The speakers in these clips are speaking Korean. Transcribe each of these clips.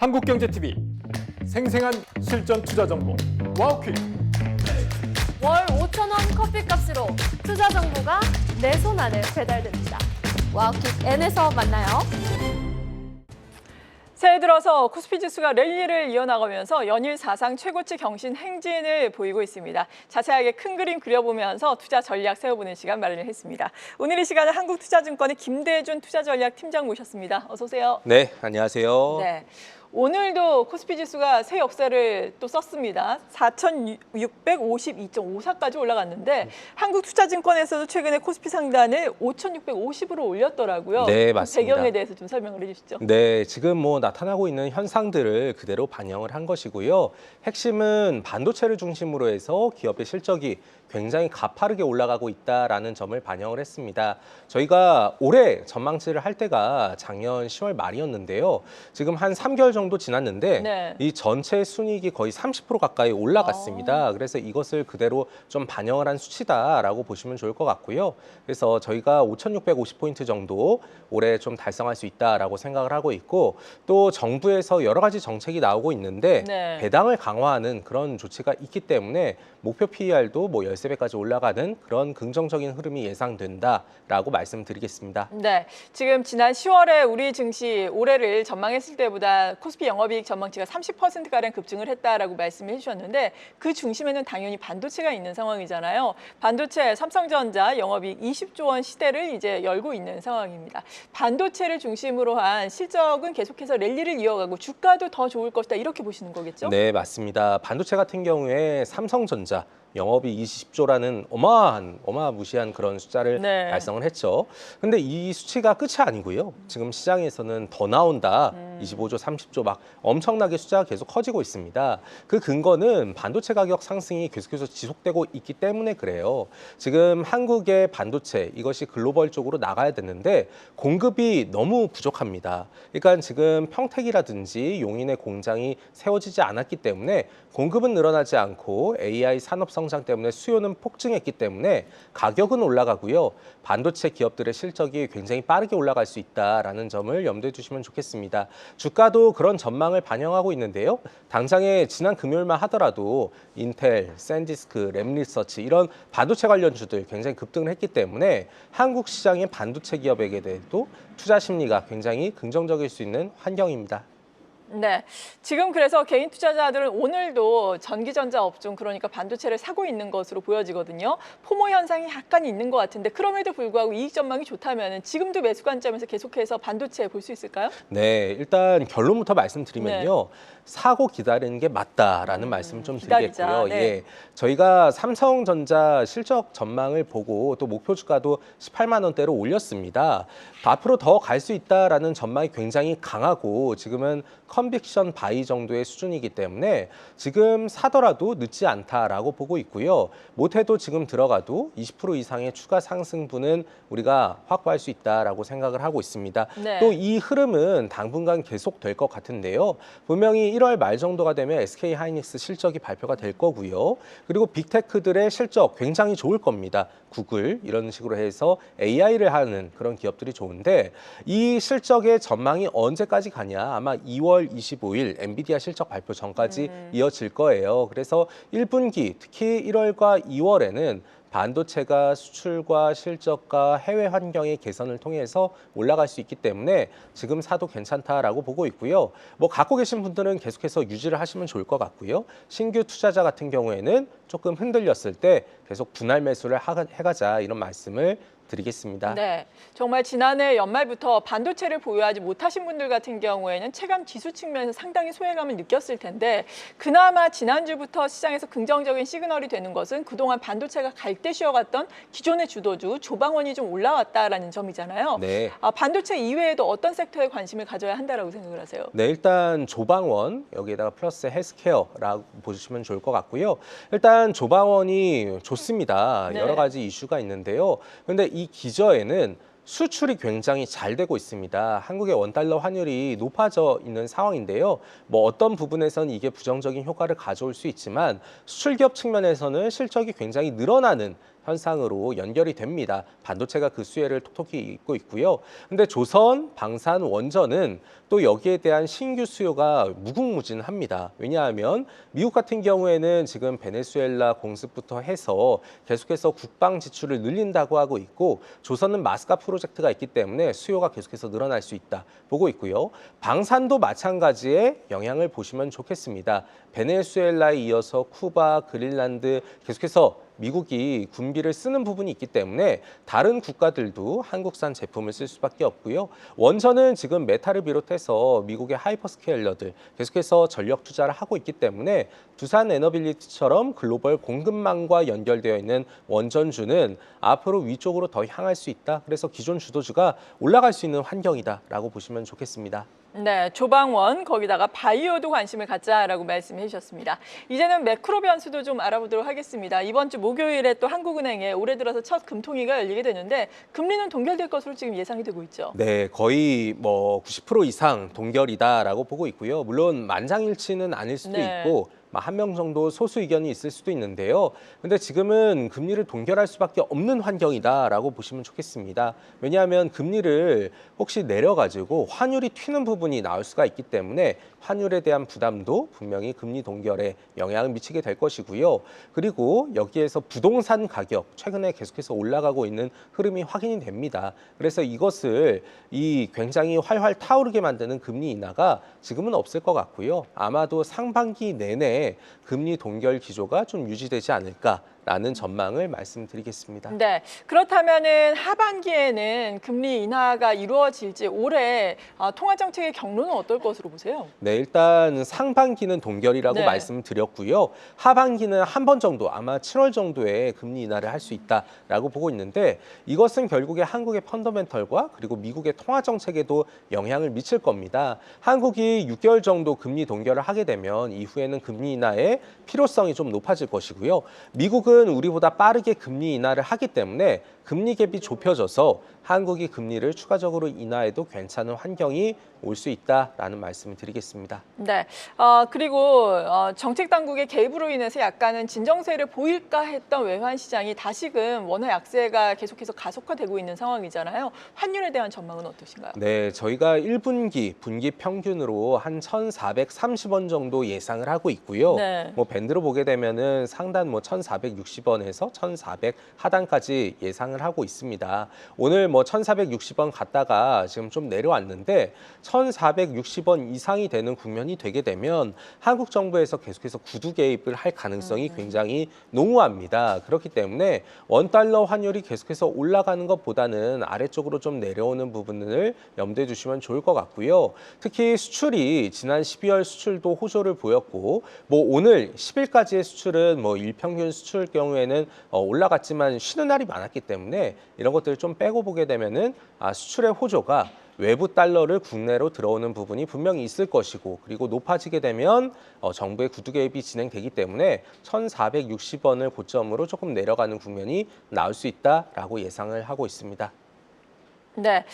한국경제TV 생생한 실전 투자 정보 와우퀵. 월 5,000원 커피값으로 투자 정보가 내 손 안에 배달됩니다. 와우킥 N에서 만나요. 새해 들어서 코스피 지수가 랠리를 이어나가면서 연일 사상 최고치 경신 행진을 보이고 있습니다. 자세하게 큰 그림 그려보면서 투자 전략 세워보는 시간 마련했습니다. 오늘 이 시간은 한국투자증권의 김대준 투자전략팀장 모셨습니다. 어서 오세요. 네, 안녕하세요. 네. 오늘도 코스피 지수가 새 역사를 또 썼습니다. 4,652.54까지 올라갔는데 한국투자증권에서도 최근에 코스피 상단을 5,650으로 올렸더라고요. 네, 그 맞습니다. 배경에 대해서 좀 설명을 해주시죠. 네, 지금 나타나고 있는 현상들을 그대로 반영을 한 것이고요. 핵심은 반도체를 중심으로 해서 기업의 실적이 굉장히 가파르게 올라가고 있다라는 점을 반영을 했습니다. 저희가 올해 전망치를 할 때가 작년 10월 말이었는데요. 지금 한 3개월 정도 지났는데 네. 이 전체 순이익이 거의 30% 가까이 올라갔습니다. 그래서 이것을 그대로 좀 반영을 한 수치다라고 보시면 좋을 것 같고요. 그래서 저희가 5,650포인트 정도 올해 좀 달성할 수 있다라고 생각을 하고 있고, 또 정부에서 여러 가지 정책이 나오고 있는데 네. 배당을 강화하는 그런 조치가 있기 때문에 목표 PER도 13배까지 올라가는 그런 긍정적인 흐름이 예상된다라고 말씀드리겠습니다. 네, 지금 지난 10월에 우리 증시 올해를 전망했을 때보다 코스피 영업이익 전망치가 30%가량 급증을 했다라고 말씀을 해주셨는데 그 중심에는 당연히 반도체가 있는 상황이잖아요. 반도체 삼성전자 영업이익 20조 원 시대를 이제 열고 있는 상황입니다. 반도체를 중심으로 한 실적은 계속해서 랠리를 이어가고 주가도 더 좋을 것이다 이렇게 보시는 거겠죠? 네, 맞습니다. 반도체 같은 경우에 삼성전자 영업이 20조라는 어마무시한 그런 숫자를 네. 달성을 했죠. 근데 이 수치가 끝이 아니고요. 지금 시장에서는 더 나온다. 25조, 30조 막 엄청나게 숫자가 계속 커지고 있습니다. 그 근거는 반도체 가격 상승이 계속해서 지속되고 있기 때문에 그래요. 지금 한국의 반도체 이것이 글로벌 쪽으로 나가야 되는데 공급이 너무 부족합니다. 그러니까 지금 평택이라든지 용인의 공장이 세워지지 않았기 때문에 공급은 늘어나지 않고 AI 산업 성장 때문에 수요는 폭증했기 때문에 가격은 올라가고요. 반도체 기업들의 실적이 굉장히 빠르게 올라갈 수 있다라는 점을 염두에 두시면 좋겠습니다. 주가도 그런 전망을 반영하고 있는데요. 당장에 지난 금요일만 하더라도 인텔, 샌디스크, 램리서치 이런 반도체 관련주들 굉장히 급등을 했기 때문에 한국 시장의 반도체 기업에게 대해도 투자 심리가 굉장히 긍정적일 수 있는 환경입니다. 네, 지금 그래서 개인 투자자들은 오늘도 전기전자 업종 그러니까 반도체를 사고 있는 것으로 보여지거든요. 포모 현상이 약간 있는 것 같은데 그럼에도 불구하고 이익 전망이 좋다면 지금도 매수 관점에서 계속해서 반도체 볼 수 있을까요? 네, 일단 결론부터 말씀드리면요. 사고 기다리는 게 맞다라는 말씀 좀 기다리자. 드리겠고요. 네. 예, 저희가 삼성전자 실적 전망을 보고 또 목표 주가도 18만 원대로 올렸습니다. 앞으로 더 갈 수 있다라는 전망이 굉장히 강하고 지금은 컨빅션 바이 정도의 수준이기 때문에 지금 사더라도 늦지 않다라고 보고 있고요. 못해도 지금 들어가도 20% 이상의 추가 상승분은 우리가 확보할 수 있다라고 생각을 하고 있습니다. 네. 또 이 흐름은 당분간 계속될 것 같은데요. 분명히 1월 말 정도가 되면 SK 하이닉스 실적이 발표가 될 거고요. 그리고 빅테크들의 실적 굉장히 좋을 겁니다. 구글 이런 식으로 해서 AI를 하는 그런 기업들이 좋은데 이 실적의 전망이 언제까지 가냐? 아마 2월 25일 엔비디아 실적 발표 전까지 이어질 거예요. 그래서 1분기 특히 1월과 2월에는 반도체가 수출과 실적과 해외 환경의 개선을 통해서 올라갈 수 있기 때문에 지금 사도 괜찮다라고 보고 있고요. 갖고 계신 분들은 계속해서 유지를 하시면 좋을 것 같고요. 신규 투자자 같은 경우에는 조금 흔들렸을 때 계속 분할 매수를 해가자 이런 말씀을 드리겠습니다. 네, 정말 지난해 연말부터 반도체를 보유하지 못하신 분들 같은 경우에는 체감 지수 측면에서 상당히 소외감을 느꼈을 텐데 그나마 지난주부터 시장에서 긍정적인 시그널이 되는 것은 그동안 반도체가 갈대 쉬어갔던 기존의 주도주 조방원이 좀 올라왔다라는 점이잖아요. 네. 반도체 이외에도 어떤 섹터에 관심을 가져야 한다라고 생각을 하세요? 네, 일단 조방원 여기에다가 플러스 헬스케어라고 보시면 좋을 것 같고요. 일단 조방원이 좋습니다. 네. 여러 가지 이슈가 있는데요. 그런데 이 기저에는 수출이 굉장히 잘 되고 있습니다. 한국의 원달러 환율이 높아져 있는 상황인데요. 어떤 부분에서는 이게 부정적인 효과를 가져올 수 있지만 수출 기업 측면에서는 실적이 굉장히 늘어나는 현상으로 연결이 됩니다. 반도체가 그 수혜를 톡톡히 잇고 있고요. 근데 조선, 방산, 원전은 또 여기에 대한 신규 수요가 무궁무진합니다. 왜냐하면 미국 같은 경우에는 지금 베네수엘라 공습부터 해서 계속해서 국방 지출을 늘린다고 하고 있고, 조선은 마스카 프로젝트가 있기 때문에 수요가 계속해서 늘어날 수 있다 보고 있고요. 방산도 마찬가지의 영향을 보시면 좋겠습니다. 베네수엘라에 이어서 쿠바, 그린란드 계속해서 미국이 군비를 쓰는 부분이 있기 때문에 다른 국가들도 한국산 제품을 쓸 수밖에 없고요. 원전은 지금 메탈을 비롯해서 미국의 하이퍼스케일러들 계속해서 전력 투자를 하고 있기 때문에 두산 에너빌리티처럼 글로벌 공급망과 연결되어 있는 원전주는 앞으로 위쪽으로 더 향할 수 있다. 그래서 기존 주도주가 올라갈 수 있는 환경이다라고 보시면 좋겠습니다. 네, 조방원 거기다가 바이오도 관심을 갖자라고 말씀해 주셨습니다. 이제는 매크로 변수도 좀 알아보도록 하겠습니다. 이번 주 목요일에 또 한국은행에 올해 들어서 첫 금통위가 열리게 되는데 금리는 동결될 것으로 지금 예상이 되고 있죠. 네, 거의 뭐 90% 이상 동결이다라고 보고 있고요. 물론 만장일치는 아닐 수도 네. 있고 한 명 정도 소수 의견이 있을 수도 있는데요. 근데 지금은 금리를 동결할 수밖에 없는 환경이다라고 보시면 좋겠습니다. 왜냐하면 금리를 혹시 내려가지고 환율이 튀는 부분이 나올 수가 있기 때문에 환율에 대한 부담도 분명히 금리 동결에 영향을 미치게 될 것이고요. 그리고 여기에서 부동산 가격 최근에 계속해서 올라가고 있는 흐름이 확인이 됩니다. 그래서 이것을 굉장히 활활 타오르게 만드는 금리 인하가 지금은 없을 것 같고요. 아마도 상반기 내내 금리 동결 기조가 좀 유지되지 않을까라는 전망을 말씀드리겠습니다. 네, 그렇다면은 하반기에는 금리 인하가 이루어질지 올해 통화 정책의 경로는 어떨 것으로 보세요? 네, 일단 상반기는 동결이라고 네. 말씀드렸고요. 하반기는 한 번 정도, 아마 7월 정도에 금리 인하를 할 수 있다라고 보고 있는데, 이것은 결국에 한국의 펀더멘털과 그리고 미국의 통화 정책에도 영향을 미칠 겁니다. 한국이 6개월 정도 금리 동결을 하게 되면 이후에는 금리 인하의 필요성이 좀 높아질 것이고요. 미국은 우리보다 빠르게 금리 인하를 하기 때문에 금리 갭이 좁혀져서 한국이 금리를 추가적으로 인하해도 괜찮은 환경이 올 수 있다라는 말씀을 드리겠습니다. 네, 그리고 정책 당국의 개입으로 인해서 약간은 진정세를 보일까 했던 외환 시장이 다시금 원화 약세가 계속해서 가속화되고 있는 상황이잖아요. 환율에 대한 전망은 어떠신가요? 네, 저희가 1분기 분기 평균으로 한 1,430원 정도 예상을 하고 있고요. 네. 뭐 밴드로 보게 되면은 상단 1,460원에서 1,400 하단까지 예상을 하고 있습니다. 오늘 1,460원 갔다가 지금 좀 내려왔는데 1,460원 이상이 되는 국면이 되게 되면 한국 정부에서 계속해서 구두 개입을 할 가능성이 굉장히 농후합니다. 그렇기 때문에 원달러 환율이 계속해서 올라가는 것보다는 아래쪽으로 좀 내려오는 부분을 염두에 두시면 좋을 것 같고요. 특히 수출이 지난 12월 수출도 호조를 보였고 오늘 10일까지의 수출은 일평균 수출 경우에는 올라갔지만 쉬는 날이 많았기 때문에 이런 것들을 좀 빼고 보게 되면은 수출의 호조가 외부 달러를 국내로 들어오는 부분이 분명히 있을 것이고, 그리고 높아지게 되면 정부의 구두 개입이 진행되기 때문에 1,460원을 고점으로 조금 내려가는 국면이 나올 수 있다라고 예상을 하고 있습니다. 네,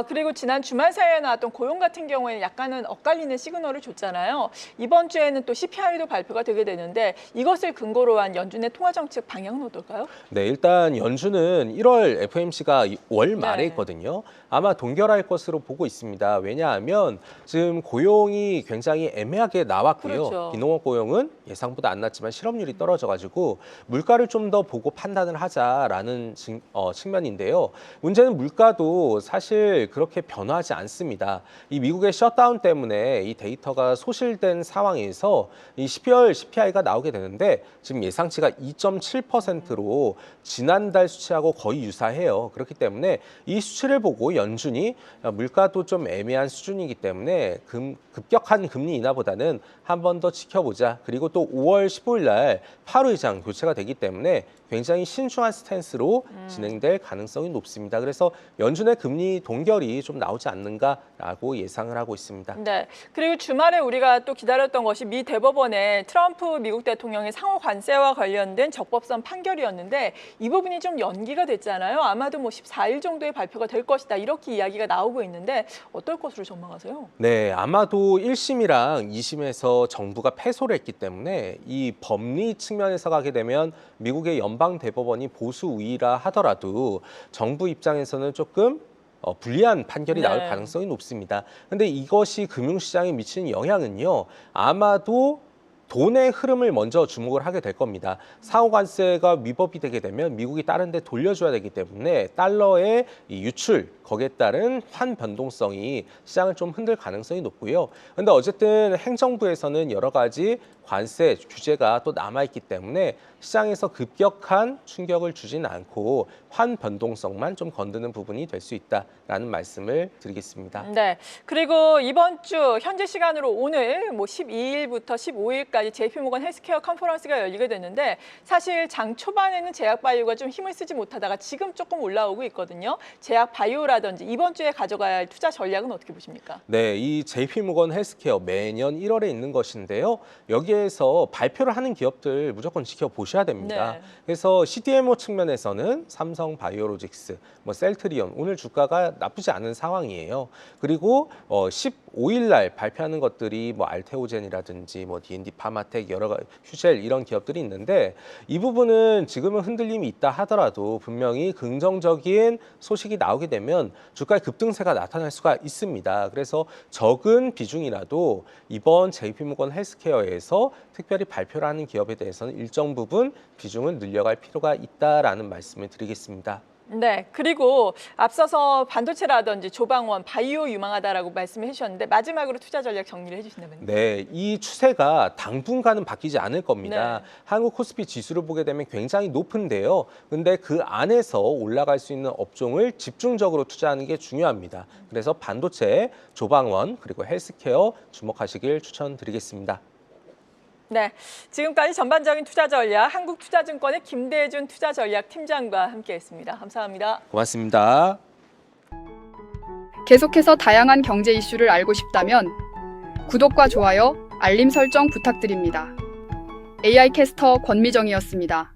그리고 지난 주말 사이에 나왔던 고용 같은 경우에는 약간은 엇갈리는 시그널을 줬잖아요. 이번 주에는 또 CPI도 발표가 되게 되는데 이것을 근거로 한 연준의 통화정책 방향은 어떨까요? 네, 일단 연준은 1월 FOMC가 월 말에 네. 있거든요. 아마 동결할 것으로 보고 있습니다. 왜냐하면 지금 고용이 굉장히 애매하게 나왔고요. 그렇죠. 비농업 고용은 예상보다 안 났지만 실업률이 떨어져가지고 물가를 좀 더 보고 판단을 하자라는 측면인데요. 문제는 물가도 사실 그렇게 변화하지 않습니다. 이 미국의 셧다운 때문에 이 데이터가 소실된 상황에서 이 12월 CPI가 나오게 되는데 지금 예상치가 2.7%로 지난달 수치하고 거의 유사해요. 그렇기 때문에 이 수치를 보고 연준이 물가도 좀 애매한 수준이기 때문에 급격한 금리 인하보다는 한 번 더 지켜보자. 그리고 또 5월 15일 날 파월 의장 교체가 되기 때문에 굉장히 신중한 스탠스로 진행될 가능성이 높습니다. 그래서 연준의 금리 동결이 좀 나오지 않는가라고 예상을 하고 있습니다. 네. 그리고 주말에 우리가 또 기다렸던 것이 미 대법원의 트럼프 미국 대통령의 상호 관세와 관련된 적법성 판결이었는데 이 부분이 좀 연기가 됐잖아요. 아마도 뭐 14일 정도의 발표가 될 것이다. 이렇게 이야기가 나오고 있는데 어떨 것으로 전망하세요? 네, 아마도 1심이랑 2심에서 정부가 패소를 했기 때문에 이 법리 측면에서 가게 되면 미국의 연방 대법원이 보수 우위라 하더라도 정부 입장에서는 조금 불리한 판결이 나올 네. 가능성이 높습니다. 근데 이것이 금융시장에 미치는 영향은요, 아마도 돈의 흐름을 먼저 주목을 하게 될 겁니다. 상호관세가 위법이 되게 되면 미국이 다른 데 돌려줘야 되기 때문에 달러의 이 유출, 거기에 따른 환 변동성이 시장을 좀 흔들 가능성이 높고요. 근데 어쨌든 행정부에서는 여러 가지 관세 규제가 또 남아있기 때문에 시장에서 급격한 충격을 주지는 않고 환 변동성만 좀 건드는 부분이 될 수 있다라는 말씀을 드리겠습니다. 네. 그리고 이번 주 현재 시간으로 오늘 뭐 12일부터 15일까지 JP모건 헬스케어 컨퍼런스가 열리게 됐는데 사실 장 초반에는 제약바이오가 좀 힘을 쓰지 못하다가 지금 조금 올라오고 있거든요. 제약바이오라든지 이번 주에 가져가야 할 투자 전략은 어떻게 보십니까? 네, 이 JP모건 헬스케어 매년 1월에 있는 것인데요. 여기에서 발표를 하는 기업들 무조건 지켜보셔야 됩니다. 네. 그래서 CDMO 측면에서는 삼성 바이오로직스, 뭐 셀트리온 오늘 주가가 나쁘지 않은 상황이에요. 그리고 15일 날 발표하는 것들이 뭐 알테오젠이라든지 뭐 D&D 파마텍 여러 가지 휴젤 이런 기업들이 있는데 이 부분은 지금은 흔들림이 있다 하더라도 분명히 긍정적인 소식이 나오게 되면 주가의 급등세가 나타날 수가 있습니다. 그래서 적은 비중이라도 이번 JP모건 헬스케어에서 특별히 발표를 하는 기업에 대해서는 일정 부분 비중을 늘려갈 필요가 있다라는 말씀을 드리겠습니다. 네, 그리고 앞서서 반도체라든지 조방원, 바이오 유망하다라고 말씀해 주셨는데 마지막으로 투자 전략 정리를 해주신다면요. 네, 이 추세가 당분간은 바뀌지 않을 겁니다. 네. 한국 코스피 지수를 보게 되면 굉장히 높은데요. 근데 그 안에서 올라갈 수 있는 업종을 집중적으로 투자하는 게 중요합니다. 그래서 반도체, 조방원, 그리고 헬스케어 주목하시길 추천드리겠습니다. 네, 지금까지 전반적인 투자 전략 한국투자증권의 김대준 투자전략 팀장과 함께했습니다. 감사합니다. 고맙습니다. 계속해서 다양한 경제 이슈를 알고 싶다면 구독과 좋아요, 알림 설정 부탁드립니다. AI 캐스터 권미정이었습니다.